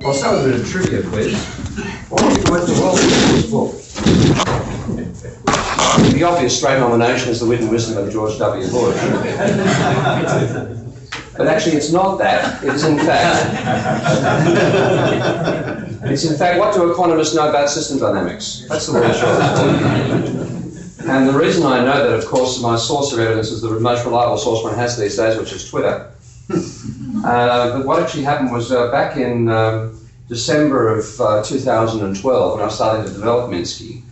I'll start with a bit of trivia quiz. What went the world with this book? The obvious straight nomination is The Wit and Wisdom of George W. Bush. But actually it's not that. It's in fact, what do economists know about system dynamics? That's the real short. And the reason I know that, of course, my source of evidence is the most reliable source one has these days, which is Twitter. But what actually happened was back in December of 2012, when I was starting to develop Minsky,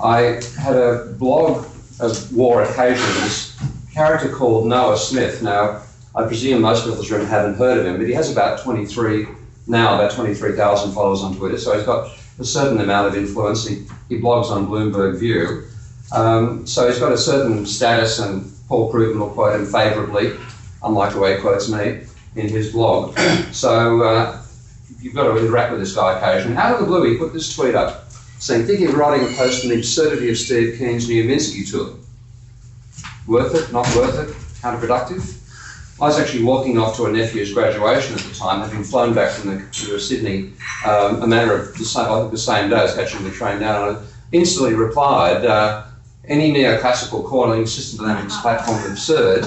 I had a blog of war occasions, a character called Noah Smith. Now, I presume most people in this room haven't heard of him, but he has about 23,000 followers on Twitter, so he's got a certain amount of influence. He blogs on Bloomberg View. So he's got a certain status, and Paul Krugman will quote him favourably, unlike the way he quotes me in his blog. So you've got to interact with this guy occasionally. Out of the blue, he put this tweet up, saying, thinking of writing a post on the absurdity of Steve Keen's new Minsky tour. Worth it, not worth it, counterproductive? I was actually walking off to a nephew's graduation at the time, having flown back from Sydney a matter of the same day as catching the train down, and I instantly replied, any neoclassical calling system dynamics platform absurd,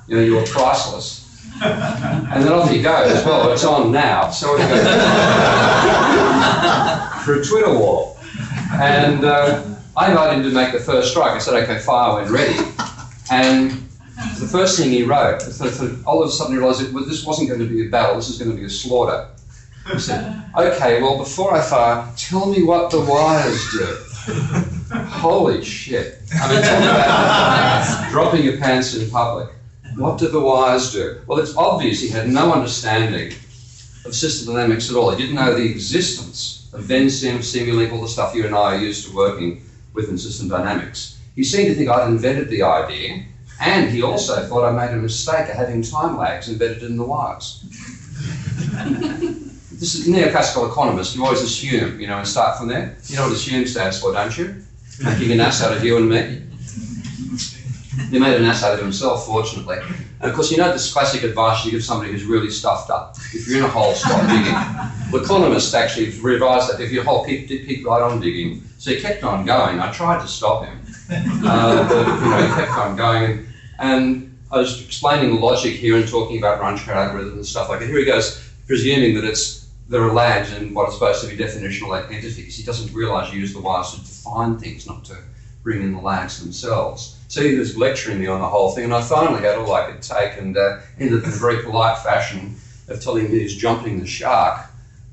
you are priceless. And then off he goes, well, it's on now, so we go for a Twitter war. And I invited him to make the first strike. I said, okay, fire when ready. And the first thing he wrote, all of a sudden he realised this wasn't going to be a battle, this is going to be a slaughter. He said, okay, well, before I fire, tell me what the wires do. Holy shit. I mean, talk about dropping your pants in public. What do the wires do? Well, it's obvious he had no understanding of system dynamics at all. He didn't know the existence of Vensim, Simulink, all the stuff you and I are used to working with in system dynamics. He seemed to think I'd invented the idea, and he also thought I made a mistake of having time lags embedded in the wires. This is neoclassical economist. You always assume, and start from there. You know what assume stands for, don't you? Making an ass out of you and me. He made an ass out of himself, fortunately. And of course, this classic advice you give somebody who's really stuffed up. If you're in a hole, stop digging. Well, economists actually revised that. If you're in a hole, keep right on digging. So he kept on going. I tried to stop him. But he kept on going. And I was explaining the logic here and talking about Runge algorithms and stuff like that. Here he goes, presuming that there are lags in what are supposed to be definitional entities. He doesn't realise you use the wires to define things, not to bring in the lags themselves. So he was lecturing me on the whole thing, and I finally had all I could take, and ended in a very polite fashion of telling me he's jumping the shark.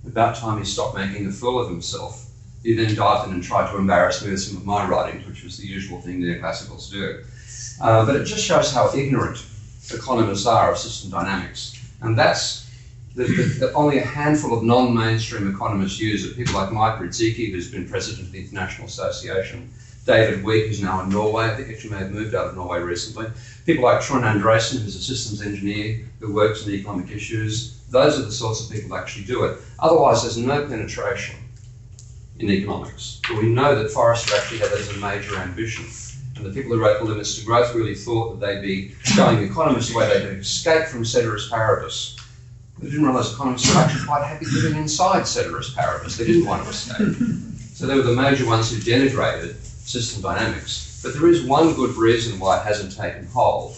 About time he stopped making a fool of himself. He then dived in and tried to embarrass me with some of my writings, which was the usual thing neoclassicals do. But it just shows how ignorant economists are of system dynamics. And that's only a handful of non-mainstream economists use it. People like Mike Rudziki, who's been president of the International Association, David Week, who's now in Norway, I think actually may have moved out of Norway recently. People like Trond Andresen, who's a systems engineer who works in economic issues. Those are the sorts of people that actually do it. Otherwise, there's no penetration in economics. But we know that Forrester actually had that as a major ambition. And the people who wrote The Limits to Growth really thought that they'd be showing economists the way they could escape from ceteris paribus. They didn't realise economists were actually quite happy living inside ceteris paribus. They didn't want to escape. So they were the major ones who denigrated system dynamics. But there is one good reason why it hasn't taken hold,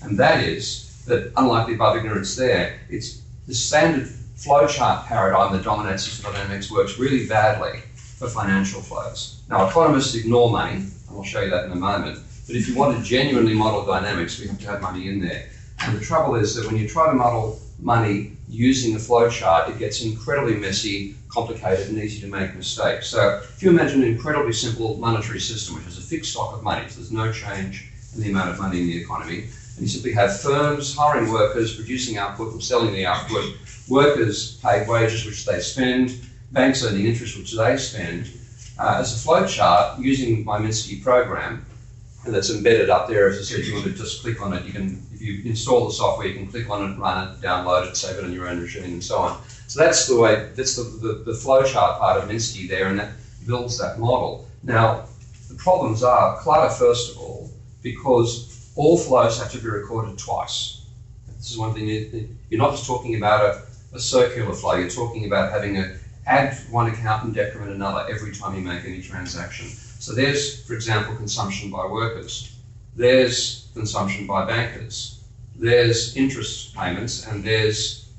and that is that, unlike the above ignorance there, it's the standard flowchart paradigm that dominates system dynamics works really badly for financial flows. Now, economists ignore money, and I'll show you that in a moment, but if you want to genuinely model dynamics, we have to have money in there. And the trouble is that when you try to model money using a flowchart, it gets incredibly messy, complicated, and easy to make mistakes. So if you imagine an incredibly simple monetary system, which has a fixed stock of money, so there's no change in the amount of money in the economy, and you simply have firms hiring workers, producing output and selling the output, workers pay wages which they spend, banks earning interest which they spend. As a flowchart, using my Minsky program, and that's embedded up there, as I said, you want to just click on it, you can, if you install the software, you can click on it, run it, download it, save it on your own machine, and so on. So that's the way, that's the flowchart part of Minsky there, and that builds that model. Now, the problems are clutter, first of all, because all flows have to be recorded twice. This is one thing, you're not just talking about a circular flow, you're talking about having add one account and decrement another every time you make any transaction. So there's, for example, consumption by workers. There's consumption by bankers. There's interest payments, and there's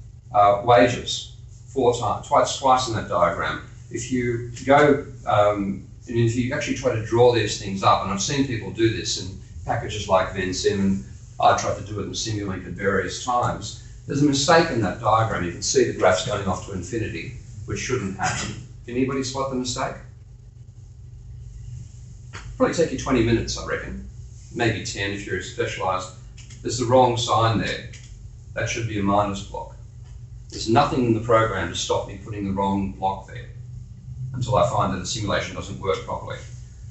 wages. Twice in that diagram. If you go, and if you actually try to draw these things up, and I've seen people do this in packages like VenSim, and I tried to do it in Simulink at various times, there's a mistake in that diagram. You can see the graphs going off to infinity, which shouldn't happen. Can anybody spot the mistake? Probably take you 20 minutes, I reckon. Maybe 10 if you're specialised. There's the wrong sign there. That should be a minus block. There's nothing in the program to stop me putting the wrong block there until I find that the simulation doesn't work properly.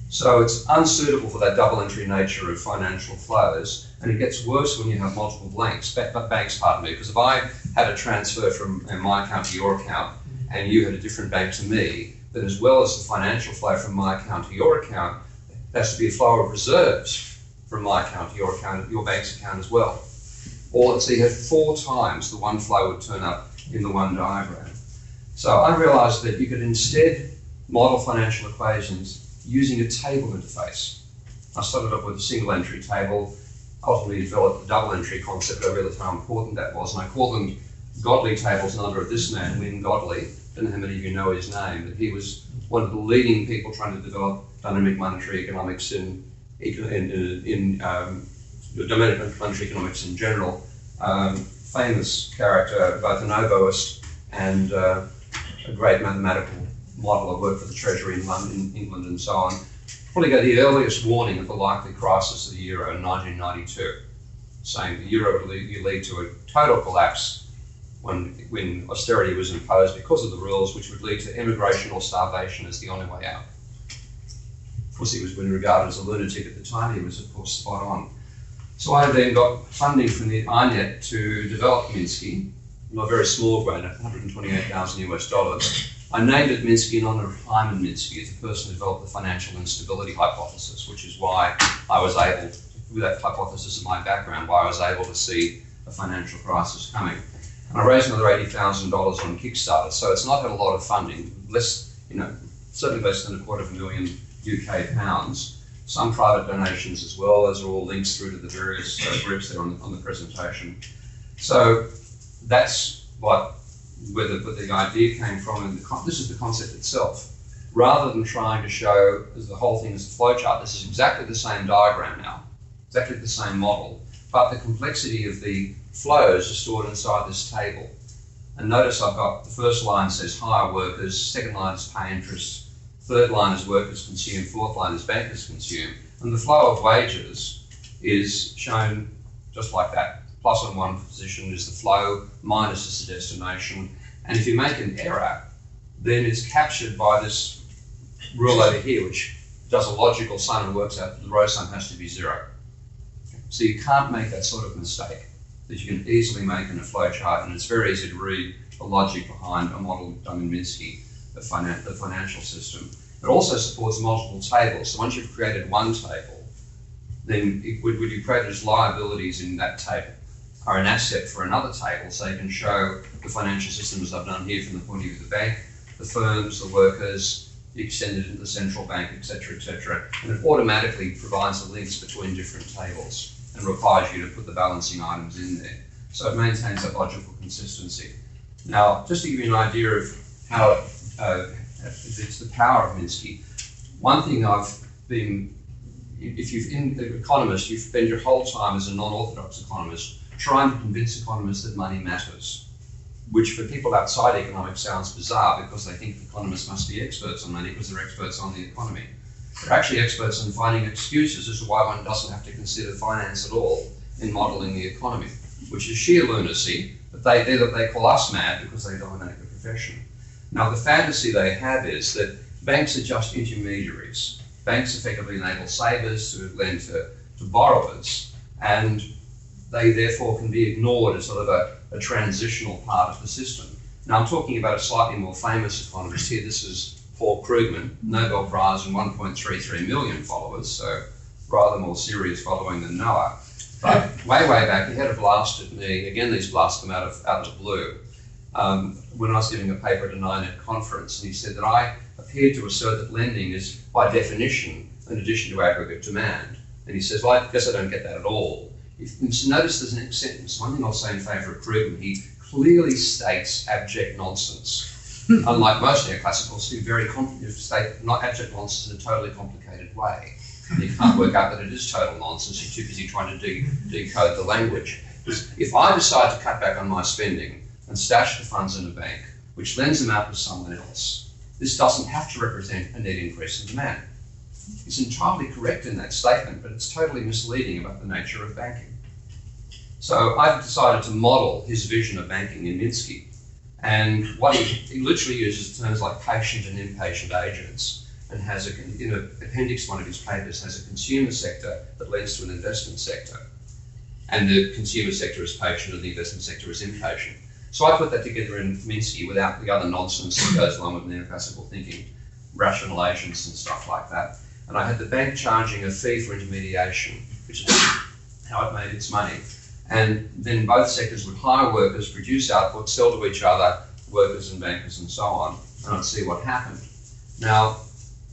So it's unsuitable for that double entry nature of financial flows, and it gets worse when you have multiple banks, pardon me, because if I had a transfer from my account to your account and you had a different bank to me, then as well as the financial flow from my account to your account, there has to be a flow of reserves from my account to your bank's account as well. Or let's say you had 4 times the one flow would turn up in the one diagram. So I realized that you could instead model financial equations using a table interface. I started off with a single entry table, ultimately developed the double entry concept. I realized how important that was, and I call them Godley tables in honor of this man, Minsky and Godley. I don't know how many of you know his name, but he was one of the leading people trying to develop dynamic monetary economics in dynamic monetary economics in general. Famous character, both an oboist and a great mathematical model. I worked for the Treasury in London, England, and so on. Probably got the earliest warning of the likely crisis of the euro in 1992, saying the euro would lead to a total collapse when austerity was imposed because of the rules, which would lead to emigration or starvation as the only way out. Of course, he was regarded as a lunatic at the time. He was, of course, spot on. So I then got funding from the INET to develop Minsky, in a very small grade, $128,000 US. I named it Minsky in honor of Hyman Minsky, the person who developed the financial instability hypothesis, which is why I was able, with that hypothesis in my background, why I was able to see a financial crisis coming. And I raised another $80,000 on Kickstarter, so it's not had a lot of funding, less, certainly less than £250,000 UK pounds. Some private donations as well. Those are all links through to the various groups there on the presentation. So that's where the idea came from, and this is the concept itself. Rather than trying to show the whole thing as a flowchart, this is exactly the same diagram now, exactly the same model, but the complexity of the flows are stored inside this table. And notice I've got the first line says hire workers, second line is pay interest, third line is workers consume, fourth line is bankers consume, and the flow of wages is shown just like that. Plus on one position is the flow, minus is the destination, and if you make an error, then it's captured by this rule over here, which does a logical sum and works out that the row sum has to be 0. So you can't make that sort of mistake that you can easily make in a flowchart, and it's very easy to read the logic behind a model done in Minsky, the financial system. It also supports multiple tables. So once you've created one table, then what you created as liabilities in that table are an asset for another table, so you can show the financial system as I've done here from the point of view of the bank, the firms, the workers, you extend it into the central bank, etc., and it automatically provides the links between different tables and requires you to put the balancing items in there. So it maintains that logical consistency. Now, just to give you an idea of how it's the power of Minsky, one thing I've been, if you've been an economist, you've spent your whole time as a non-orthodox economist trying to convince economists that money matters, which for people outside economics sounds bizarre because they think economists must be experts on money because they're experts on the economy. They're actually experts in finding excuses as to why one doesn't have to consider finance at all in modelling the economy, which is sheer lunacy, but they call us mad because they dominate the profession. Now, the fantasy they have is that banks are just intermediaries. Banks effectively enable savers to lend to borrowers, and they therefore can be ignored as sort of a transitional part of the system. Now, I'm talking about a slightly more famous economist here. This is Paul Krugman, Nobel Prize and 1.33 million followers, so rather more serious following than Noah. But way back, he had a blast at me. Again, these blasts come out of the blue. when I was giving a paper at a 9net conference, and he said that I appeared to assert that lending is, by definition, an addition to aggregate demand. And he says, well, I guess I don't get that at all. Notice there's an next sentence. One thing I'll say in favour of Krugman, he clearly states abject nonsense. Unlike most neoclassicals who state not abject nonsense in a totally complicated way. And you can't work out that it is total nonsense. You're too busy trying to decode the language. If I decide to cut back on my spending and stash the funds in a bank, which lends them out to someone else, this doesn't have to represent a net increase in demand. It's entirely correct in that statement, but it's totally misleading about the nature of banking. So I've decided to model his vision of banking in Minsky. And what he literally uses terms like patient and impatient agents, and has in appendix 1 of his papers, has a consumer sector that lends to an investment sector. And the consumer sector is patient and the investment sector is impatient. So I put that together in Minsky without the other nonsense that goes along with neoclassical thinking, rational agents and stuff like that. And I had the bank charging a fee for intermediation, which is how it made its money. And then both sectors would hire workers, produce output, sell to each other, workers and bankers and so on, and I'd see what happened. Now,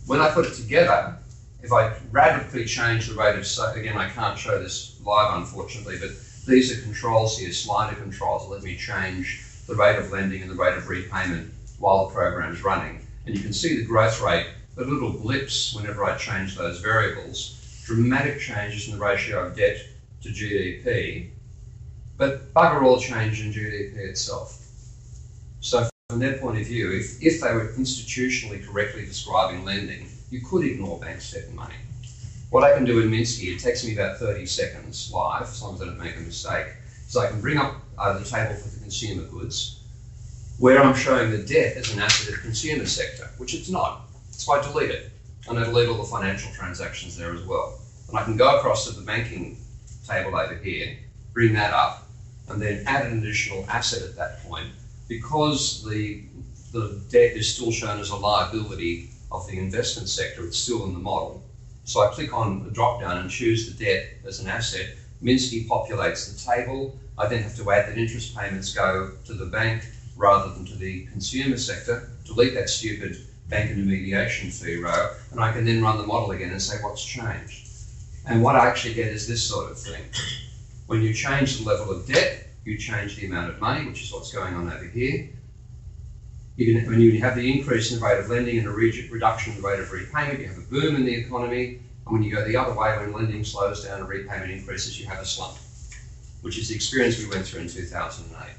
when I put it together, if I radically change the rate of, again, I can't show this live unfortunately, but these are controls here, slider controls, let me change the rate of lending and the rate of repayment while the program's running. And you can see the growth rate, the little blips whenever I change those variables, dramatic changes in the ratio of debt to GDP, but bugger all change in GDP itself. So from their point of view, if they were institutionally correctly describing lending, you could ignore banks' debt and money. What I can do in Minsky, it takes me about 30 seconds live, as long as I don't make a mistake, so I can bring up the table for the consumer goods, where I'm showing the debt as an asset of the consumer sector, which it's not. So I delete it, and I delete all the financial transactions there as well. And I can go across to the banking table over here, bring that up, and then add an additional asset at that point, because the debt is still shown as a liability of the investment sector, it's still in the model. So I click on the drop down and choose the debt as an asset. Minsky populates the table. I then have to add that interest payments go to the bank rather than to the consumer sector, delete that stupid bank intermediation fee row, and I can then run the model again and say what's changed. And what I actually get is this sort of thing. When you change the level of debt, you change the amount of money, which is what's going on over here. When you have the increase in the rate of lending and a reduction in the rate of repayment, you have a boom in the economy. And when you go the other way, when lending slows down and repayment increases, you have a slump, which is the experience we went through in 2008.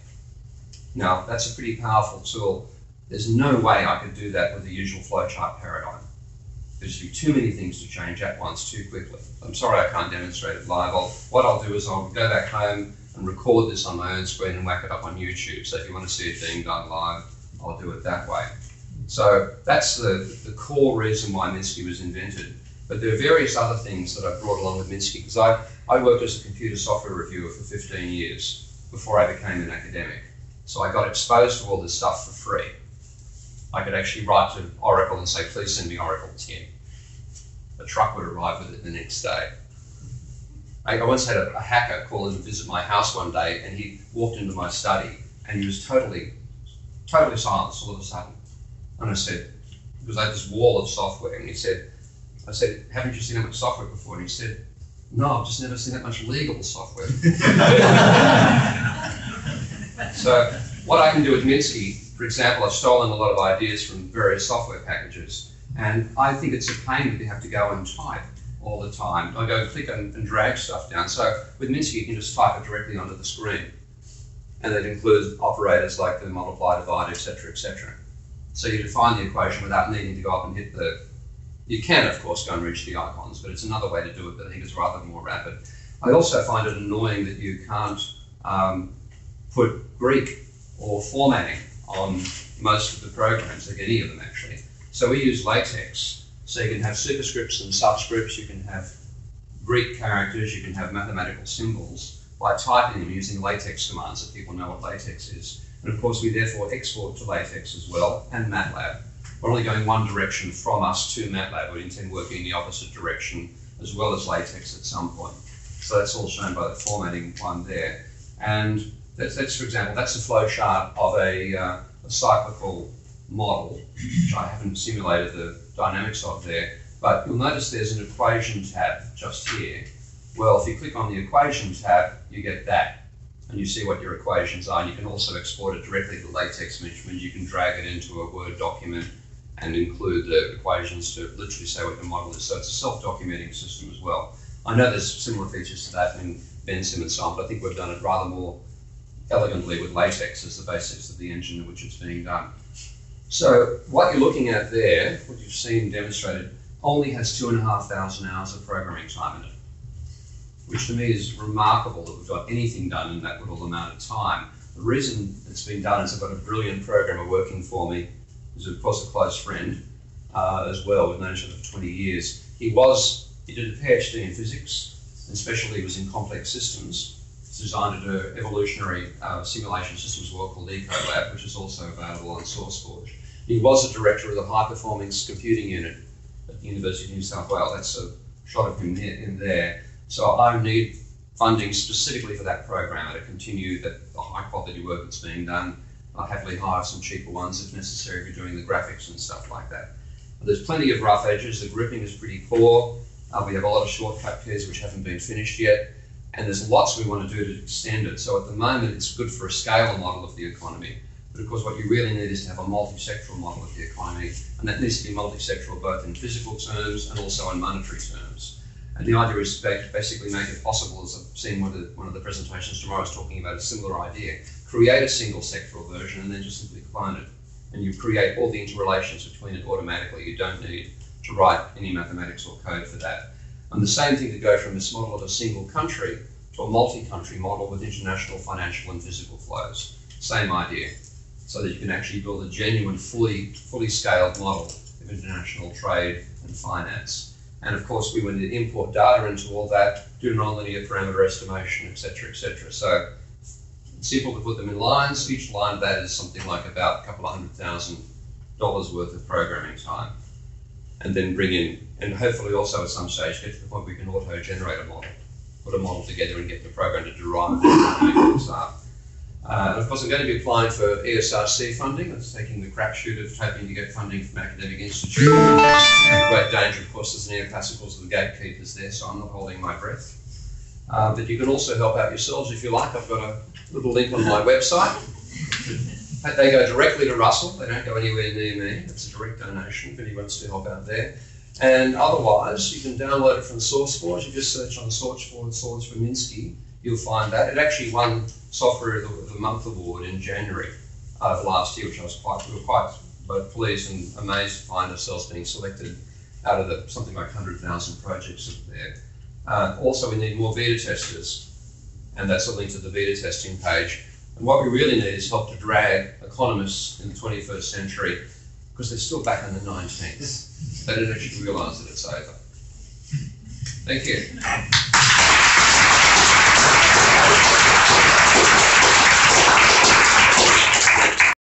Now, that's a pretty powerful tool. There's no way I could do that with the usual flowchart paradigm. There's too many things to change at once too quickly. I'm sorry I can't demonstrate it live. What I'll do is I'll go back home and record this on my own screen and whack it up on YouTube. So if you want to see it being done live, I'll do it that way. So that's the core reason why Minsky was invented. But there are various other things that I brought along with Minsky, because I worked as a computer software reviewer for 15 years before I became an academic. So I got exposed to all this stuff for free. I could actually write to Oracle and say, please send me Oracle 10. A truck would arrive with it the next day. I once had a hacker call in to visit my house one day, and he walked into my study and he was totally silent all of a sudden. And I said, because I had this wall of software, and I said, haven't you seen that much software before? And he said, no, I've just never seen that much legal software. So what I can do with Minsky, for example, I've stolen a lot of ideas from various software packages, and I think it's a pain that you have to go and type all the time. I go click and drag stuff down. So with Minsky, you can just type it directly onto the screen. And that includes operators like the multiply, divide, etc., etc. So you define the equation without needing to go up and hit you can, of course, go and reach the icons, but it's another way to do it that I think is rather more rapid. I also find it annoying that you can't put Greek or formatting on most of the programs, like any of them actually. So we use LaTeX, so you can have superscripts and subscripts, you can have Greek characters, you can have mathematical symbols by typing them using LaTeX commands so people know what LaTeX is. And of course we therefore export to LaTeX as well, and MATLAB. We're only going one direction from us to MATLAB. We intend working in the opposite direction as well as LaTeX at some point. So that's all shown by the formatting one there. And That's, for example, that's a flow chart of a cyclical model, which I haven't simulated the dynamics of there, but you'll notice there's an equation tab just here. Well, if you click on the equation tab, you get that, and you see what your equations are, and you can also export it directly to LaTeX, which means you can drag it into a Word document and include the equations to literally say what the model is. So it's a self-documenting system as well. I know there's similar features to that in Bensim and so on, but I think we've done it rather more elegantly with LaTeX as the basics of the engine in which it's being done. So what you're looking at there, what you've seen demonstrated, only has 2,500 hours of programming time in it, which to me is remarkable that we've got anything done in that little amount of time. The reason it's been done is I've got a brilliant programmer working for me, who's of course a close friend as well. We've known each other for 20 years. He did a PhD in physics, and specialty was in complex systems. He's designed to do evolutionary simulation systems work called Ecolab, which is also available on SourceForge. He was a director of the high performance computing unit at the University of New South Wales. That's a shot of him in there. So I need funding specifically for that program to continue the high quality work that's being done. I'll happily hire some cheaper ones if necessary if you're doing the graphics and stuff like that. There's plenty of rough edges. The gripping is pretty poor. We have a lot of shortcut keys which haven't been finished yet. And there's lots we want to do to extend it. So at the moment, it's good for a scalar model of the economy. But of course, what you really need is to have a multi-sectoral model of the economy. And that needs to be multi-sectoral both in physical terms and also in monetary terms. And the idea is to basically make it possible, as I've seen one of the presentations tomorrow is talking about a similar idea. Create a single sectoral version and then just simply clone it. And you create all the interrelations between it automatically. You don't need to write any mathematics or code for that. And the same thing to go from this model of a single country to a multi-country model with international financial and physical flows. Same idea. So that you can actually build a genuine, fully scaled model of international trade and finance. And of course, we want to import data into all that, do nonlinear parameter estimation, etc., etc. So it's simple to put them in lines. Each line of that is something like about a couple of $100,000 worth of programming time. And then bring in, and hopefully also at some stage get to the point where we can auto-generate a model, put a model together and get the program to derive things up. And of course, I'm going to be applying for ESRC funding. That's taking the crapshoot of hoping to get funding from academic institutes. The great danger, of course, is neoclassicals are the gatekeepers there, so I'm not holding my breath. But you can also help out yourselves if you like. I've got a little link on my website. They go directly to Russell. They don't go anywhere near me. It's a direct donation if anyone wants to help out there. And otherwise, you can download it from SourceForge. You just search on SourceForge for Minsky. You'll find that. It actually won Software of the Month award in January of last year, which we were quite both pleased and amazed to find ourselves being selected out of something like 100,000 projects there. Also, we need more beta testers, and that's a link to the beta testing page. And what we really need is help to drag economists in the 21st century, because they're still back in the 19th. They don't actually realise that it's over. Thank you.